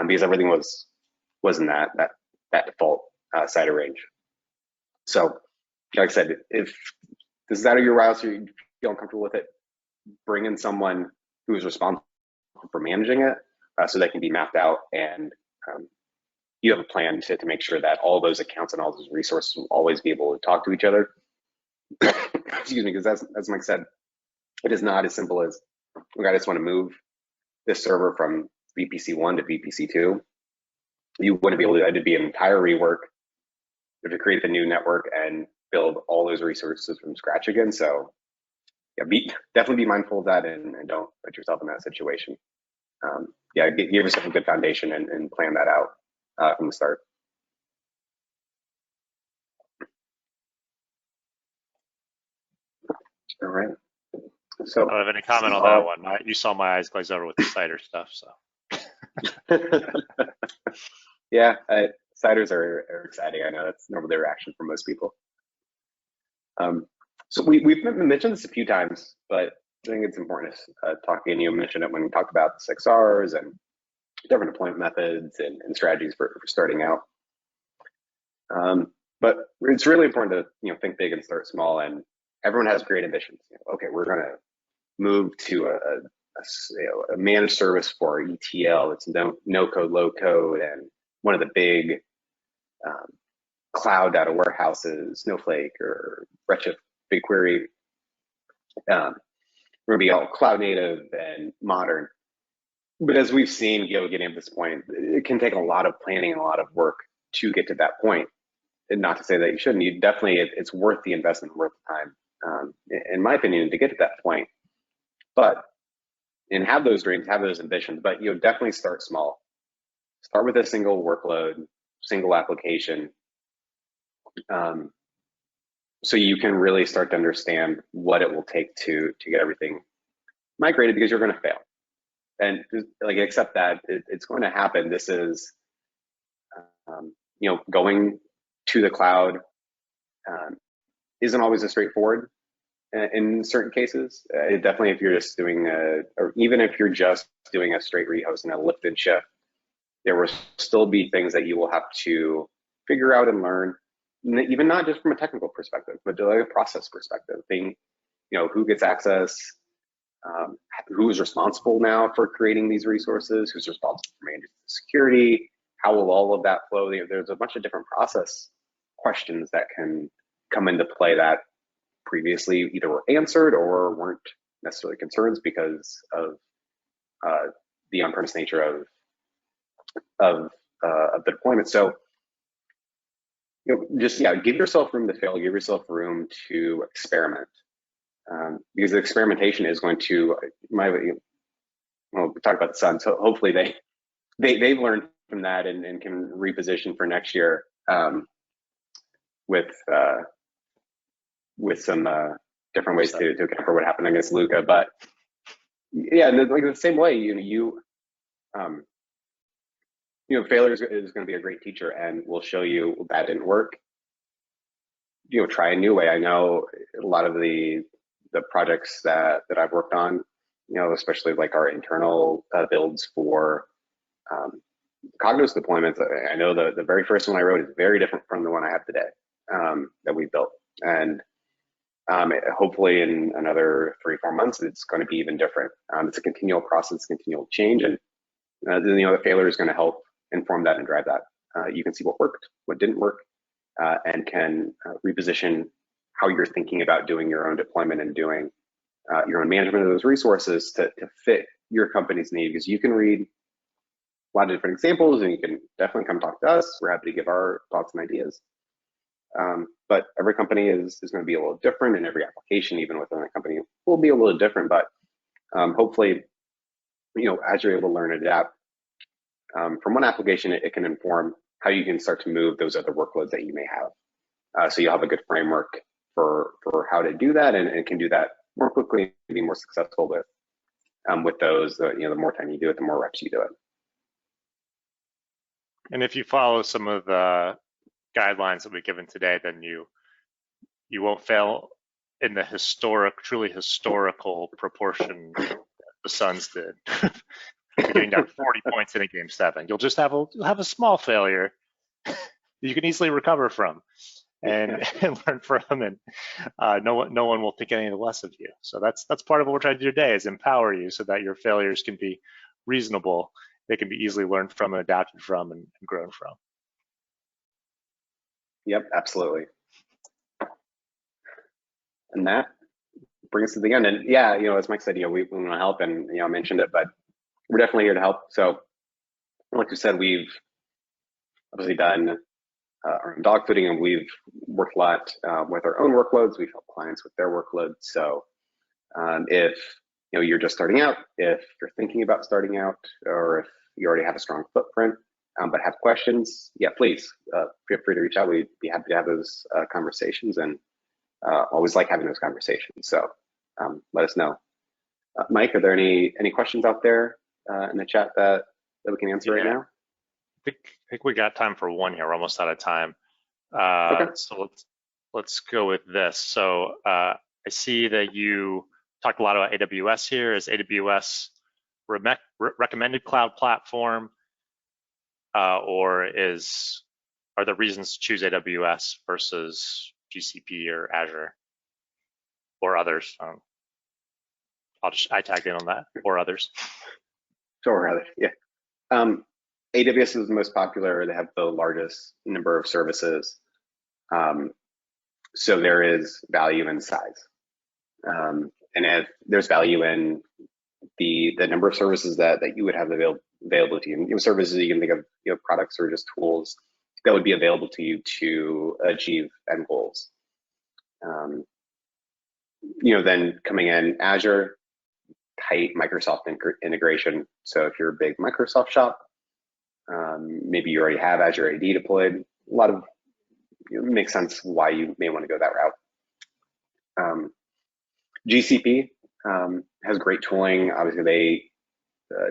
because everything was in that default CIDR range. So, like I said, if this is out of your routes, or you feel uncomfortable with it, bring in someone who is responsible for managing it, so that can be mapped out, and you have a plan to make sure that all those accounts and all those resources will always be able to talk to each other. Excuse me, because as Mike said, it is not as simple as, okay, I just want to move this server from VPC 1 to VPC 2. You wouldn't be able to. It'd be an entire rework. You have to create the new network and build all those resources from scratch again. So yeah, definitely be mindful of that, and don't put yourself in that situation. Yeah, give yourself a good foundation and plan that out from the start. All right. So I don't have any comment on that one. You saw my eyes glaze over with the CIDR stuff, so. Yeah, CIDRs are exciting. I know that's normally the reaction for most people. So we've mentioned this a few times, but I think it's important to talk again. You mentioned it when we talked about the 6Rs and different deployment methods and strategies for starting out. But it's really important to think big and start small. And everyone has great ambitions. Okay, we're going to move to a managed service for ETL. It's no code, low code, and one of the big cloud data warehouses, Snowflake or Redshift, BigQuery. We're going to be all cloud native and modern. But as we've seen, getting to this point, it can take a lot of planning and a lot of work to get to that point. And not to say that you shouldn't. You definitely, it's worth the investment, worth the time, in my opinion, to get to that point. But and have those dreams, have those ambitions, but definitely start small. Start with a single workload, single application, so you can really start to understand what it will take to get everything migrated, because you're going to fail. And like, accept that it's going to happen. This is, going to the cloud isn't always as straightforward in certain cases. Definitely, if you're just doing or even if you're just doing a straight rehost and a lift and shift, there will still be things that you will have to figure out and learn, even not just from a technical perspective, but like a process perspective. Who gets access, who is responsible now for creating these resources, who's responsible for managing security, how will all of that flow? There's a bunch of different process questions that can come into play that previously either were answered or weren't necessarily concerns because of the on-premise nature of the deployment. So just give yourself room to fail, give yourself room to experiment, because the experimentation is going to we talk about the sun, so hopefully they've learned from that and can reposition for next year with some different ways to account for what happened against Luca. But yeah, like the same way, failure is going to be a great teacher and will show you that didn't work. Try a new way. I know a lot of the projects that I've worked on, especially like our internal builds for Cognos deployments. I know the very first one I wrote is very different from the one I have today that we built. And hopefully in another 3-4 months, it's going to be even different. It's a continual process, continual change. And the failure is going to help inform that and drive that. You can see what worked, what didn't work, and can reposition how you're thinking about doing your own deployment and doing your own management of those resources to fit your company's need. Because you can read a lot of different examples, and you can definitely come talk to us. We're happy to give our thoughts and ideas. But every company is going to be a little different, and every application, even within a company, will be a little different. But hopefully, as you're able to learn and adapt from one application, it can inform how you can start to move those other workloads that you may have. So you'll have a good framework for how to do that, and can do that more quickly and be more successful with those. The more time you do it, the more reps you do it. And if you follow some of the guidelines that we've given today, then you won't fail in the truly historical proportion the Suns did. Getting down 40 points in a game 7. You'll just have a small failure you can easily recover from and learn from, and no one will think any less of you. So that's part of what we're trying to do today, is empower you so that your failures can be reasonable. They can be easily learned from and adapted from and grown from. Yep, absolutely. And that brings us to the end. And yeah, as Mike said, we want to help, and I mentioned it, but we're definitely here to help. So, like you said, we've obviously done our own dogfooding, and we've worked a lot with our own workloads. We've helped clients with their workloads. So, if you're just starting out, if you're thinking about starting out, or if you already have a strong footprint but have questions, please feel free to reach out. We'd be happy to have those conversations, and always like having those conversations. So let us know. Mike, are there any questions out there in the chat that we can answer right now? I think we got time for one here. We're almost out of time. Okay. So let's go with this. So I see that you talked a lot about AWS here. Is AWS recommended cloud platform, or are there reasons to choose AWS versus GCP or Azure or others? I tagged in on that, or others. Sure, yeah. AWS is the most popular. They have the largest number of services. So there is value in size. And if there's value in the number of services that you would have available to you. Services you can think of, products or just tools that would be available to you to achieve end goals. Then coming in Azure, tight Microsoft integration. So if you're a big Microsoft shop, maybe you already have Azure AD deployed. A lot of it makes sense why you may want to go that route. GCP has great tooling. Obviously, they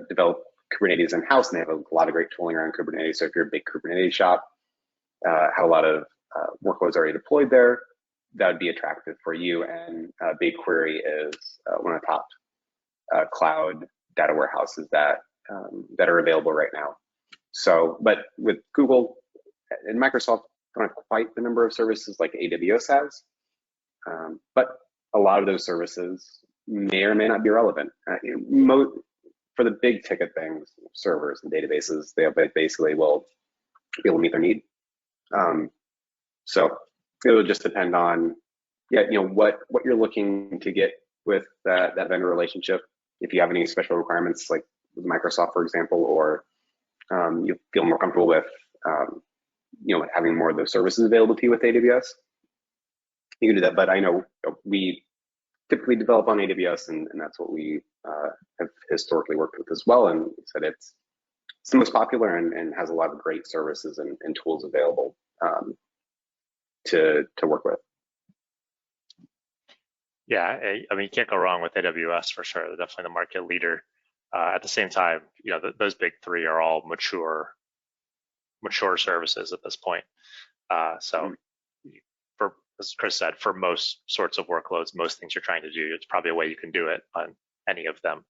develop Kubernetes in-house, and they have a lot of great tooling around Kubernetes. So if you're a big Kubernetes shop, have a lot of workloads already deployed there, that would be attractive for you. And BigQuery is one of the top cloud data warehouses that are available right now. So, but with Google and Microsoft, don't have quite the number of services like AWS has, but a lot of those services may or may not be relevant. For the big ticket things, servers and databases, they basically will be able to meet their need. So it will just depend on, what you're looking to get with that vendor relationship. If you have any special requirements, like with Microsoft, for example, or you feel more comfortable with, having more of those services available to you with AWS, you can do that. But I know we typically develop on AWS, and that's what we have historically worked with as well. And said it's the most popular and has a lot of great services and tools available to work with. Yeah, I mean, you can't go wrong with AWS for sure. They're definitely the market leader. At the same time, those big three are all mature services at this point. So as Chris said, for most sorts of workloads, most things you're trying to do, it's probably a way you can do it on any of them.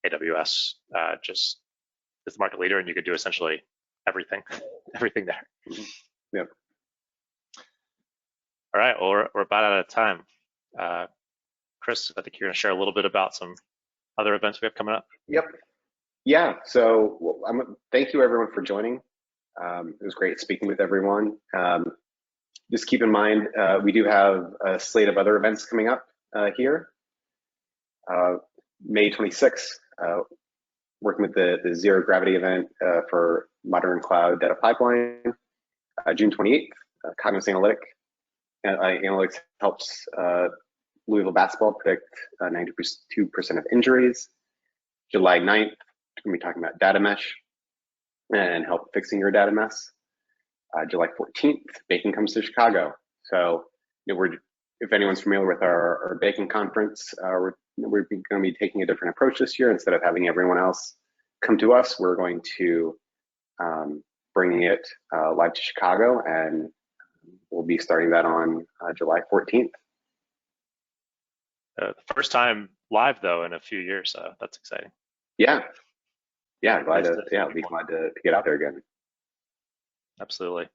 AWS just is the market leader, and you can do essentially everything, everything there. Mm-hmm. Yep. All right, well, we're about out of time. Chris, I think you're going to share a little bit about some other events we have coming up. Yep. Yeah. So thank you everyone for joining. It was great speaking with everyone. Just keep in mind, we do have a slate of other events coming up here. May 26th, working with the Zero Gravity event for modern cloud data pipeline. June 28th, Cognos Analytics helps Louisville basketball predict 92% of injuries. July 9th, we're going to be talking about data mesh and help fixing your data mess. July 14th, Baking comes to Chicago. So if anyone's familiar with our Baking conference, we're going to be taking a different approach this year. Instead of having everyone else come to us, we're going to bring it live to Chicago, and we'll be starting that on July 14th. The first time live though in a few years, so that's exciting. Yeah, glad to be glad to get out there again. Absolutely.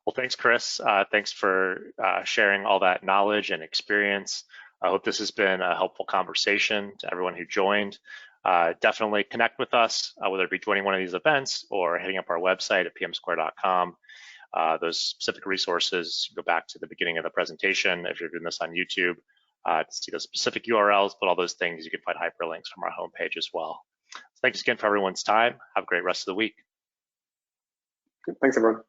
Well, thanks, Chris. Thanks for sharing all that knowledge and experience. I hope this has been a helpful conversation to everyone who joined. Definitely connect with us, whether it be joining one of these events or hitting up our website at PMsquare.com. Those specific resources, go back to the beginning of the presentation. If you're doing this on YouTube, to see those specific URLs, but all those things, you can find hyperlinks from our homepage as well. So thanks again for everyone's time. Have a great rest of the week. Thanks, everyone.